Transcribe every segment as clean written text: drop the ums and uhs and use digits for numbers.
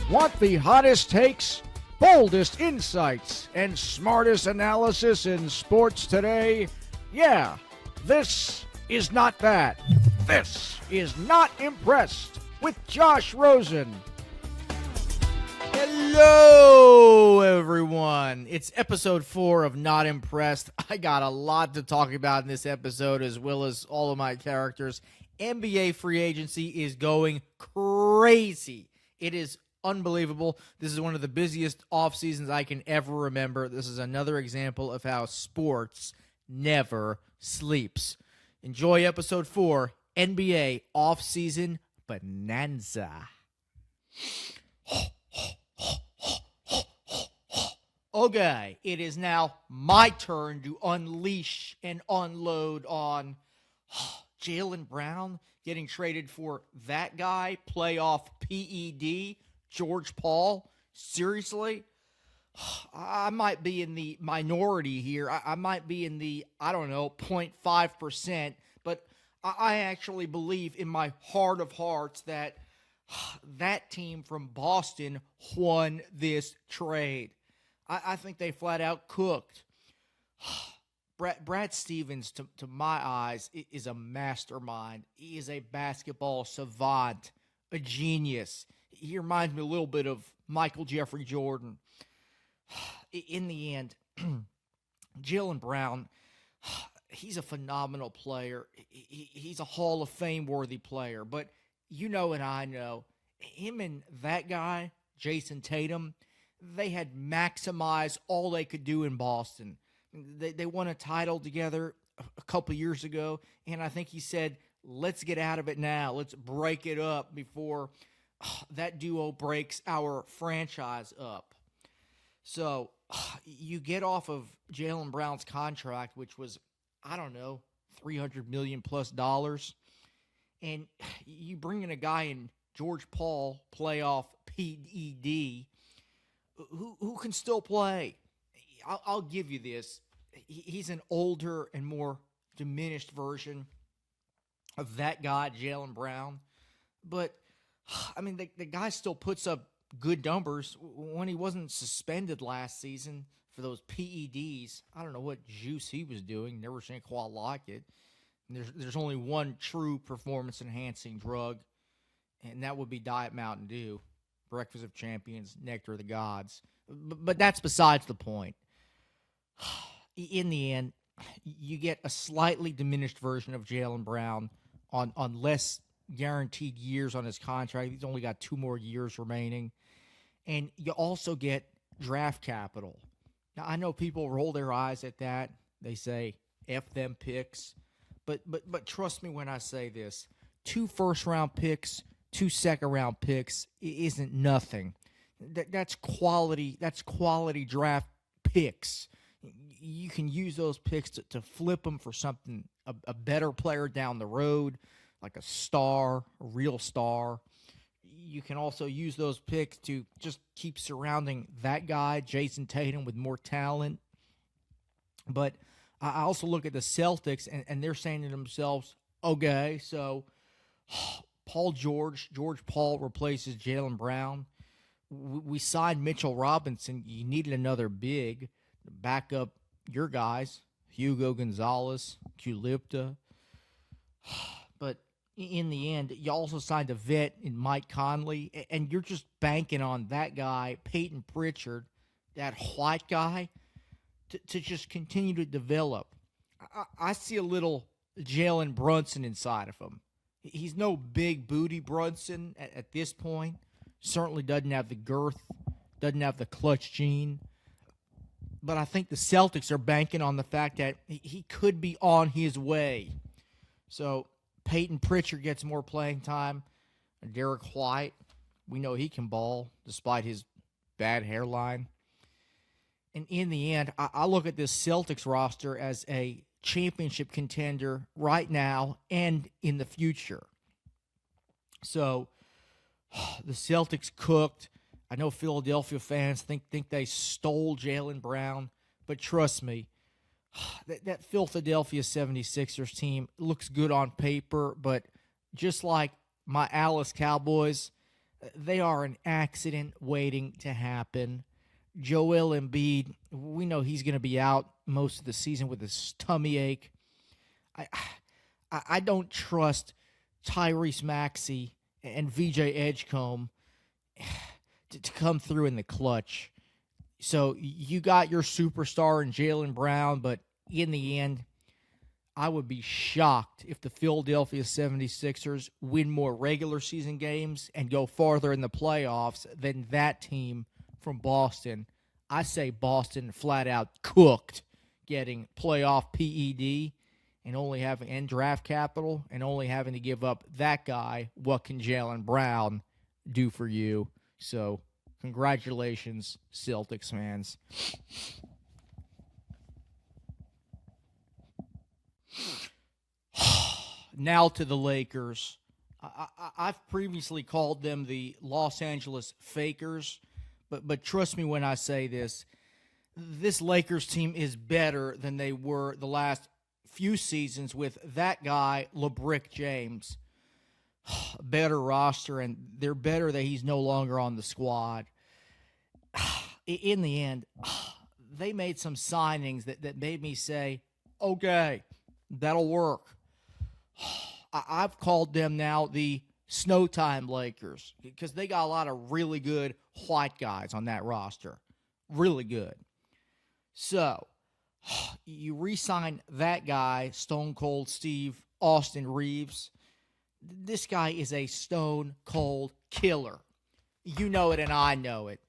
Want the hottest takes, boldest insights, and smartest analysis in sports today? Yeah, this is not that. This is Not Impressed with Josh Rosen. Hello, everyone. It's episode 4 of Not Impressed. I got a lot to talk about in this episode, as well as all of my characters. NBA free agency is going crazy. It is unbelievable. This is one of the busiest off seasons I can ever remember. This is another example of how sports never sleeps. Enjoy episode 4, NBA Off-Season Bonanza. Okay, it is now my turn to unleash and unload on Jalen Brown getting traded for that guy, playoff PED, George Paul. Seriously? I might be in the minority here. I might be in the, 0.5%, but I actually believe in my heart of hearts that that team from Boston won this trade. I think they flat out cooked. Brad Stevens, to my eyes, is a mastermind. He is a basketball savant, a genius. He reminds me a little bit of Michael Jeffrey Jordan. In the end, Jalen Brown, he's a phenomenal player. He's a Hall of Fame-worthy player. But you know and I know, him and that guy, Jason Tatum, they had maximized all they could do in Boston. They won a title together a couple years ago, and I think he said, let's get out of it now. Let's break it up before that duo breaks our franchise up. So you get off of Jalen Brown's contract, which was, $300 million plus, and you bring in a guy in George Paul, playoff PED, who can still play. I'll give you this. He's an older and more diminished version of that guy, Jalen Brown. But, the guy still puts up good numbers. When he wasn't suspended last season for those PEDs, I don't know what juice he was doing. Never seen quite like it. There's only one true performance-enhancing drug, and that would be Diet Mountain Dew. Breakfast of Champions, Nectar of the Gods. But that's besides the point. In the end, you get a slightly diminished version of Jalen Brown on less guaranteed years on his contract. He's only got 2 more years remaining. And you also get draft capital. Now, I know people roll their eyes at that. They say, F them picks. But trust me when I say this. 2 first-round picks, 2 second-round picks isn't nothing. That's quality. That's quality draft picks. You can use those picks to flip them for something, a better player down the road, like a star, a real star. You can also use those picks to just keep surrounding that guy, Jason Tatum, with more talent. But I also look at the Celtics, and they're saying to themselves, okay, so George Paul replaces Jalen Brown. We signed Mitchell Robinson. You needed another big to back up your guys, Hugo Gonzalez, Kulipta. But in the end, you also signed a vet in Mike Conley, and you're just banking on that guy, Peyton Pritchard, that white guy, to just continue to develop. I see a little Jalen Brunson inside of him. He's no big booty Brunson at this point. Certainly doesn't have the girth, doesn't have the clutch gene. But I think the Celtics are banking on the fact that he could be on his way. So Peyton Pritchard gets more playing time. Derek White, we know he can ball despite his bad hairline. And in the end, I look at this Celtics roster as a championship contender right now and in the future. So the Celtics cooked. I know Philadelphia fans think they stole Jalen Brown, but trust me, that Philadelphia 76ers team looks good on paper, but just like my Alice Cowboys, They are an accident waiting to happen. Joel Embiid, we know he's going to be out most of the season with his tummy ache. I don't trust Tyrese Maxey and VJ Edgecombe to come through in the clutch. So you got your superstar in Jalen Brown, but in the end, I would be shocked if the Philadelphia 76ers win more regular season games and go farther in the playoffs than that team from Boston. I say Boston flat out cooked, getting playoff PED and draft capital and only having to give up that guy. What can Jalen Brown do for you? So congratulations, Celtics fans. Now to the Lakers. I've previously called them the Los Angeles Fakers, but trust me when I say this. This Lakers team is better than they were the last few seasons with that guy, LeBrick James. Better roster, and they're better that he's no longer on the squad. In the end, they made some signings that made me say, okay, that'll work. I've called them now the Snowtime Lakers because they got a lot of really good white guys on that roster. Really good. So, you re-sign that guy, Stone Cold Steve Austin Reeves. This guy is a stone cold killer. You know it and I know it.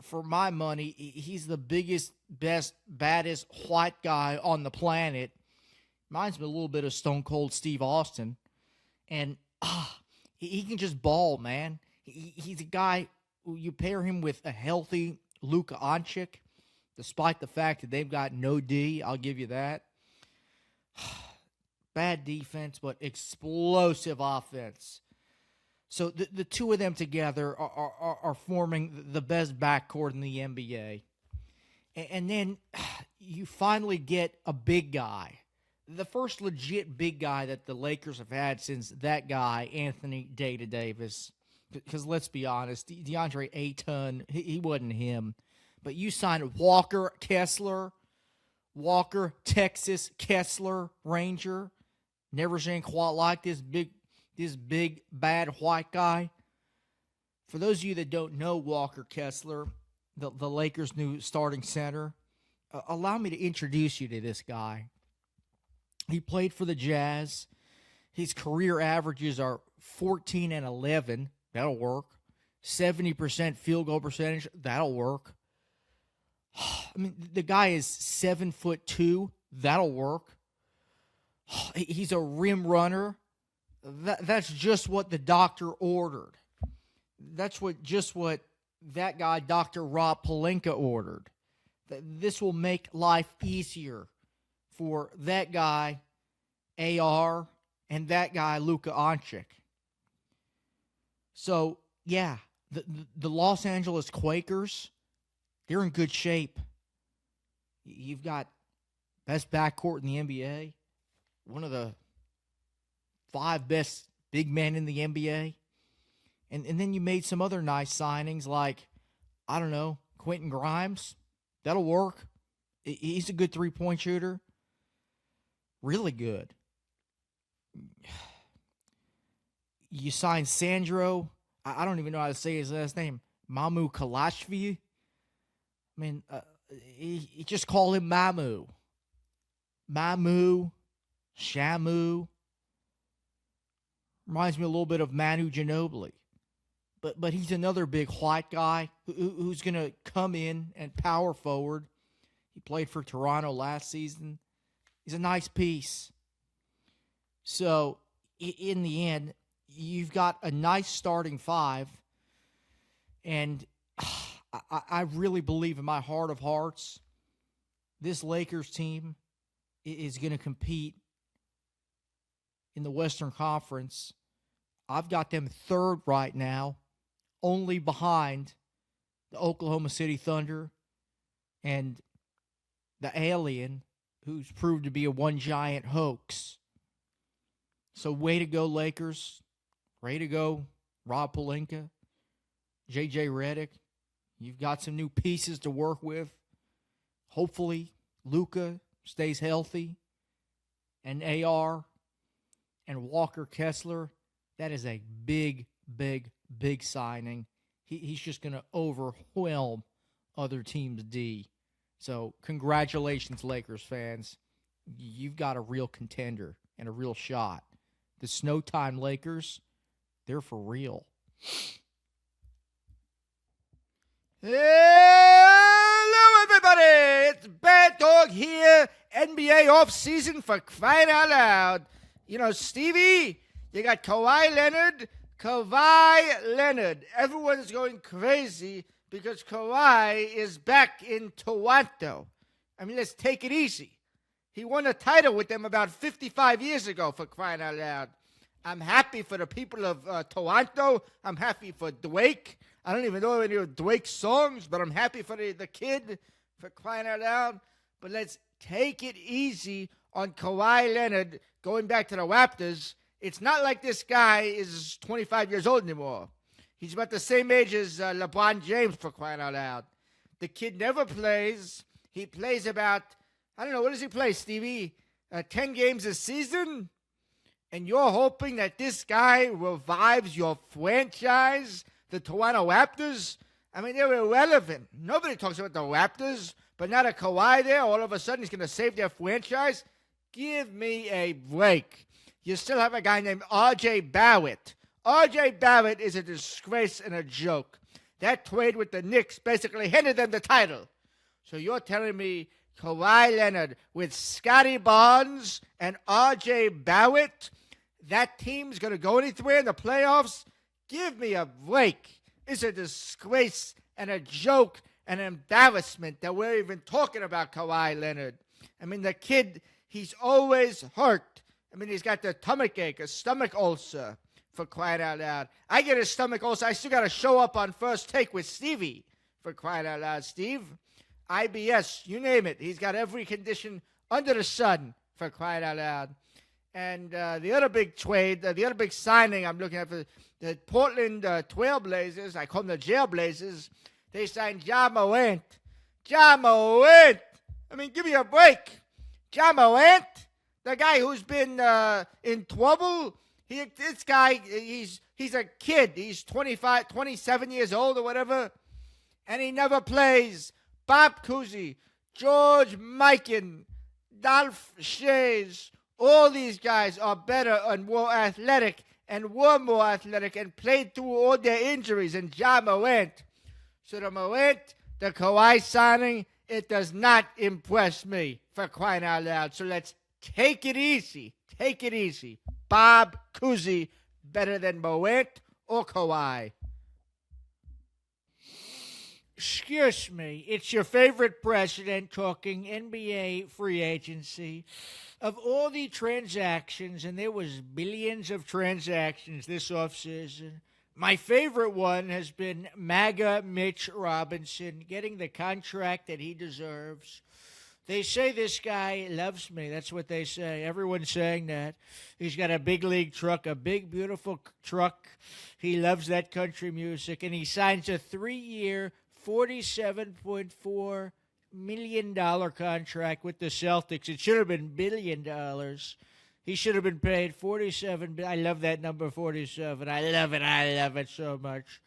For my money, he's the biggest, best, baddest white guy on the planet. Reminds me a little bit of Stone Cold Steve Austin. And he can just ball, man. He's a guy who you pair him with a healthy Luka Doncic, despite the fact that they've got no D. I'll give you that. Bad defense, but explosive offense. So the two of them together are forming the best backcourt in the NBA. And then you finally get a big guy. The first legit big guy that the Lakers have had since that guy, Anthony Davis. Because let's be honest, DeAndre Ayton, he wasn't him. But you signed Walker Kessler, Texas Kessler, Ranger. Never seen quite like this big, bad white guy. For those of you that don't know Walker Kessler, the Lakers' new starting center, allow me to introduce you to this guy. He played for the Jazz. His career averages are 14 and 11. That'll work. 70% field goal percentage. That'll work. I mean, the guy is 7'2". That'll work. He's a rim runner. That's just what the doctor ordered. That's just what that guy, Dr. Rob Pelinka, ordered. This will make life easier for that guy, AR, and that guy, Luka Doncic. So, yeah, the Los Angeles Quakers, they're in good shape. You've got best backcourt in the NBA, one of the 5 best big men in the NBA. And then you made some other nice signings like, I don't know, Quentin Grimes. That'll work. He's a good three-point shooter. Really good. You signed Sandro. I don't even know how to say his last name. Mamu Kalashvili. I mean, he just call him Mamu. Mamu. Shamu. Reminds me a little bit of Manu Ginobili. But he's another big white guy who's going to come in and power forward. He played for Toronto last season. He's a nice piece. So, in the end, you've got a nice starting 5. And I really believe in my heart of hearts, this Lakers team is going to compete in the Western Conference. I've got them 3rd right now, only behind the Oklahoma City Thunder and the Alien, who's proved to be a one giant hoax. So way to go, Lakers. Way to go, Rob Pelinka, J.J. Redick. You've got some new pieces to work with. Hopefully, Luka stays healthy. And AR and Walker Kessler. That is a big, big, big signing. He's just going to overwhelm other teams' D. So, congratulations, Lakers fans. You've got a real contender and a real shot. The Snowtime Lakers, they're for real. Hello, everybody. It's Bad Dog here. NBA off-season for crying out loud. You know, Stevie, you got Kawhi Leonard. Everyone's going crazy because Kawhi is back in Toronto. I mean, let's take it easy. He won a title with them about 55 years ago, for crying out loud. I'm happy for the people of Toronto. I'm happy for Drake. I don't even know any of Drake's songs, but I'm happy for the kid, for crying out loud. But let's take it easy on Kawhi Leonard going back to the Raptors. It's not like this guy is 25 years old anymore. He's about the same age as LeBron James, for crying out loud. The kid never plays. He plays about, I don't know, what does he play, Stevie? 10 games a season? And you're hoping that this guy revives your franchise, the Toronto Raptors? I mean, they're irrelevant. Nobody talks about the Raptors, but now that Kawhi there, all of a sudden he's going to save their franchise? Give me a break. You still have a guy named R.J. Barrett. R.J. Barrett is a disgrace and a joke. That trade with the Knicks basically handed them the title. So you're telling me Kawhi Leonard with Scotty Barnes and R.J. Barrett, that team's going to go anywhere in the playoffs? Give me a break. It's a disgrace and a joke and an embarrassment that we're even talking about Kawhi Leonard. I mean, the kid, he's always hurt. I mean, he's got the stomach ulcer, for crying out loud. I get a stomach ulcer. I still got to show up on First Take with Stevie, for crying out loud. Steve, IBS, you name it. He's got every condition under the sun, for crying out loud. And the other big trade, the other big signing I'm looking at for the Portland Trailblazers, I call them the Jailblazers, they signed Ja Morant. Ja Morant! I mean, give me a break. Ja Morant, the guy who's been in trouble, this guy, he's a kid. He's 25, 27 years old or whatever, and he never plays. Bob Cousy, George Mikan, Dolph Shays, all these guys are better and more athletic and were more athletic and played through all their injuries than Ja Morant. So the Kawhi signing, it does not impress me, for crying out loud. So let's take it easy. Take it easy. Bob Cousy, better than Morant or Kawhi. Excuse me, it's your favorite president talking NBA free agency. Of all the transactions, and there was billions of transactions this offseason, my favorite one has been MAGA Mitch Robinson getting the contract that he deserves. They say this guy loves me. That's what they say. Everyone's saying that. He's got a big league truck, a big, beautiful truck. He loves that country music, and he signs a 3-year, $47.4 million contract with the Celtics. It should have been $1 billion. He should have been paid $47. I love that number 47. I love it so much.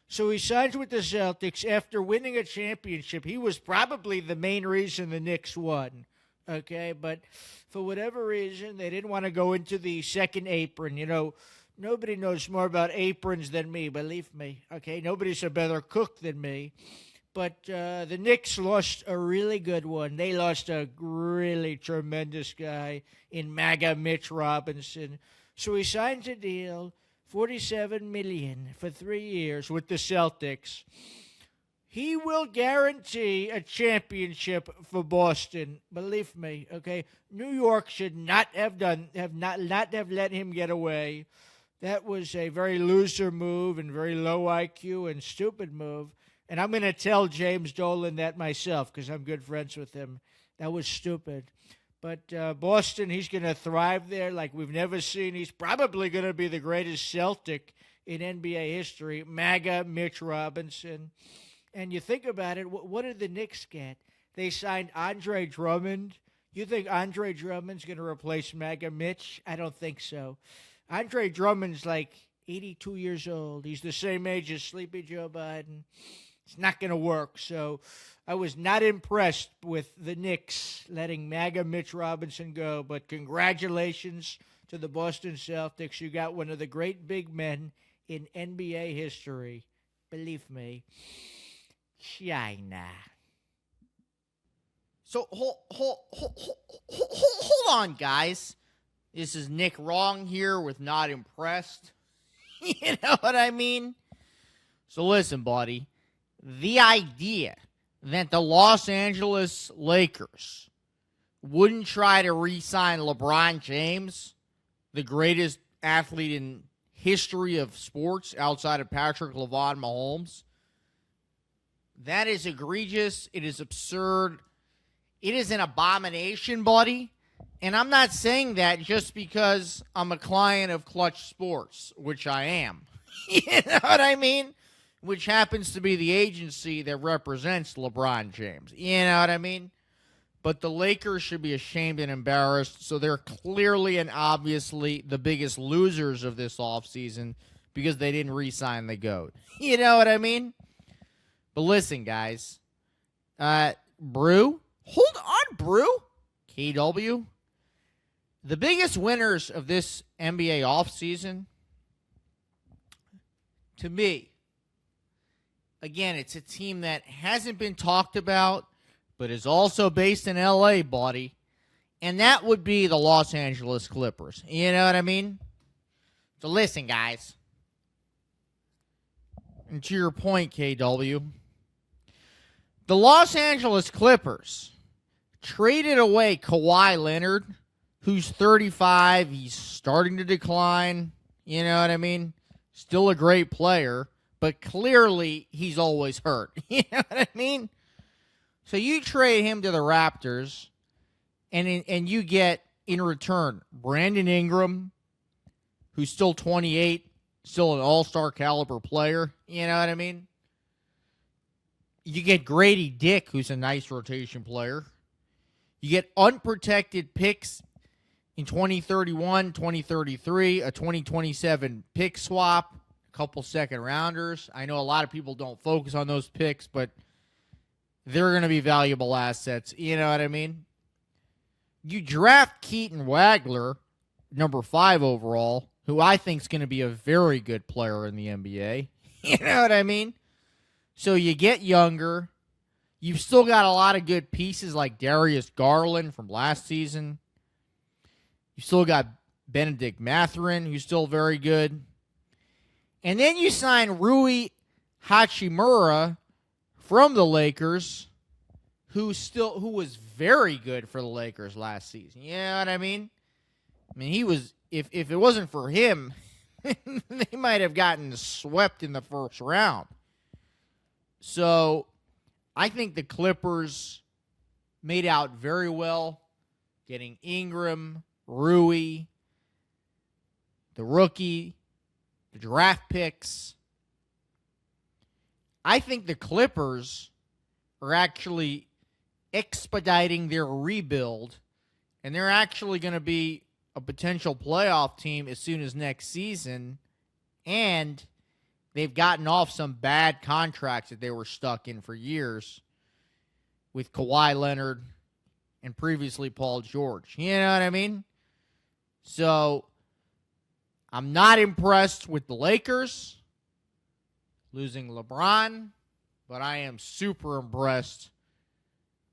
So he signs with the Celtics after winning a championship. He was probably the main reason the Knicks won. Okay, but for whatever reason, they didn't want to go into the second apron. You know, nobody knows more about aprons than me, believe me. Okay, nobody's a better cook than me. But the Knicks lost a really good one. They lost a really tremendous guy in MAGA Mitch Robinson. So he signs a deal, $47 million for 3 years with the Celtics. He will guarantee a championship for Boston. Believe me, okay? New York should not have let him get away. That was a very loser move and very low IQ and stupid move. And I'm going to tell James Dolan that myself because I'm good friends with him. That was stupid. But Boston, he's going to thrive there like we've never seen. He's probably going to be the greatest Celtic in NBA history, MAGA Mitch Robinson. And you think about it, what did the Knicks get? They signed Andre Drummond. You think Andre Drummond's going to replace MAGA Mitch? I don't think so. Andre Drummond's like 82 years old. He's the same age as Sleepy Joe Biden. It's not going to work. So I was not impressed with the Knicks letting MAGA Mitch Robinson go. But congratulations to the Boston Celtics. You got one of the great big men in NBA history. Believe me. China. So hold on, guys. This is Nick Wrong here with Not Impressed. You know what I mean? So listen, buddy. The idea that the Los Angeles Lakers wouldn't try to re-sign LeBron James, the greatest athlete in history of sports outside of Patrick LeVon Mahomes, that is egregious. It is absurd. It is an abomination, buddy. And I'm not saying that just because I'm a client of Clutch Sports, which I am. You know what I mean? Which happens to be the agency that represents LeBron James. You know what I mean? But the Lakers should be ashamed and embarrassed. So they're clearly and obviously the biggest losers of this offseason because they didn't re-sign the GOAT. You know what I mean? But listen, guys. Brew? Hold on, Brew. KW. The biggest winners of this NBA offseason, to me, again, it's a team that hasn't been talked about, but is also based in L.A., buddy. And that would be the Los Angeles Clippers. You know what I mean? So listen, guys. And to your point, KW, the Los Angeles Clippers traded away Kawhi Leonard, who's 35. He's starting to decline. You know what I mean? Still a great player, but clearly he's always hurt. You know what I mean? So you trade him to the Raptors, and you get, in return, Brandon Ingram, who's still 28, still an all-star caliber player. You know what I mean? You get Grady Dick, who's a nice rotation player. You get unprotected picks in 2031, 2033, a 2027 pick swap, a couple second-rounders. I know a lot of people don't focus on those picks, but they're going to be valuable assets. You know what I mean? You draft Keaton Wagler, number 5 overall, who I think is going to be a very good player in the NBA. You know what I mean? So you get younger. You've still got a lot of good pieces like Darius Garland from last season. You still got Benedict Mathurin, who's still very good. And then you sign Rui Hachimura from the Lakers, who was very good for the Lakers last season. You know what I mean? I mean, he was, if it wasn't for him, they might have gotten swept in the first round. So I think the Clippers made out very well, getting Ingram, Rui, the rookie, the draft picks. I think the Clippers are actually expediting their rebuild, and they're actually going to be a potential playoff team as soon as next season, and they've gotten off some bad contracts that they were stuck in for years with Kawhi Leonard and previously Paul George. You know what I mean? So I'm not impressed with the Lakers losing LeBron, but I am super impressed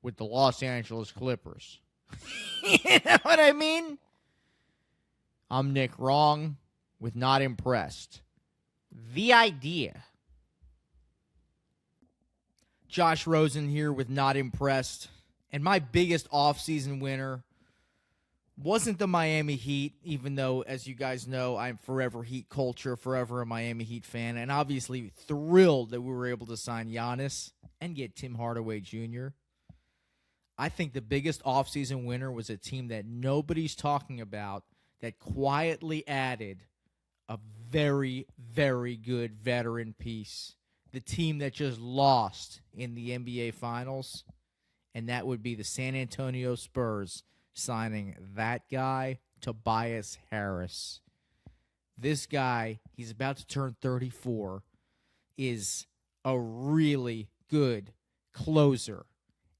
with the Los Angeles Clippers. You know what I mean? I'm Nick Wrong with Not Impressed. The idea. Josh Rosen here with Not Impressed. And my biggest offseason winner wasn't the Miami Heat, even though, as you guys know, I'm forever Heat culture, forever a Miami Heat fan, and obviously thrilled that we were able to sign Giannis and get Tim Hardaway Jr. I think the biggest offseason winner was a team that nobody's talking about that quietly added a very, very good veteran piece. The team that just lost in the NBA Finals, and that would be the San Antonio Spurs signing that guy, Tobias Harris. This guy, he's about to turn 34, is a really good closer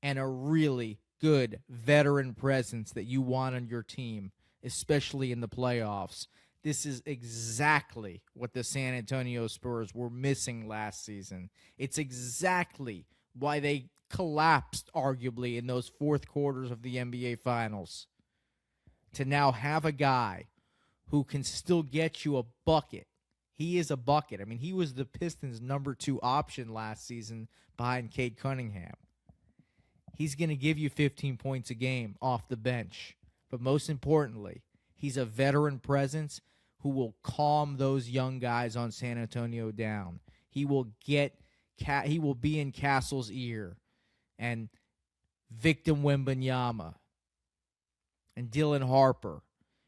and a really good veteran presence that you want on your team, especially in the playoffs. This is exactly what the San Antonio Spurs were missing last season. It's exactly why they collapsed, arguably, in those fourth quarters of the NBA Finals. To now have a guy who can still get you a bucket. He is a bucket. I mean, he was the Pistons' number 2 option last season behind Cade Cunningham. He's going to give you 15 points a game off the bench. But most importantly, he's a veteran presence who will calm those young guys on San Antonio down. He will be in Castle's ear and Victor Wembanyama and Dylan Harper.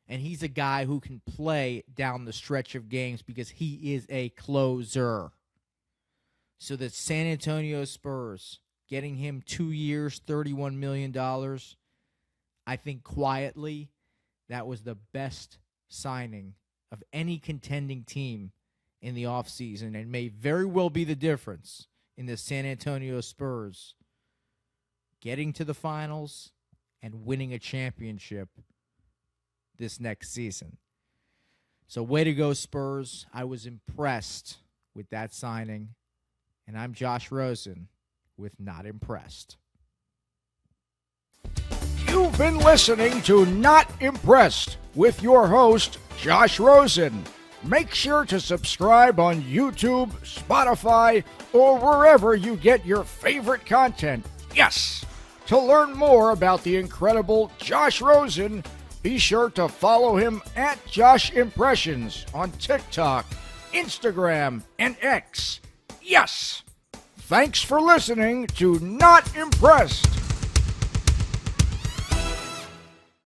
And he's a guy who can play down the stretch of games because he is a closer. So the San Antonio Spurs, getting him 2 years, $31 million, I think quietly that was the best signing of any contending team in the offseason and may very well be the difference in the San Antonio Spurs getting to the finals and winning a championship this next season. So way to go, Spurs. I was impressed with that signing. And I'm Josh Rosen with Not Impressed. You've been listening to Not Impressed with your host, Josh Rosen. Make sure to subscribe on YouTube, Spotify, or wherever you get your favorite content. Yes! To learn more about the incredible Josh Rosen, be sure to follow him at Josh Impressions on TikTok, Instagram, and X. Yes! Thanks for listening to Not Impressed.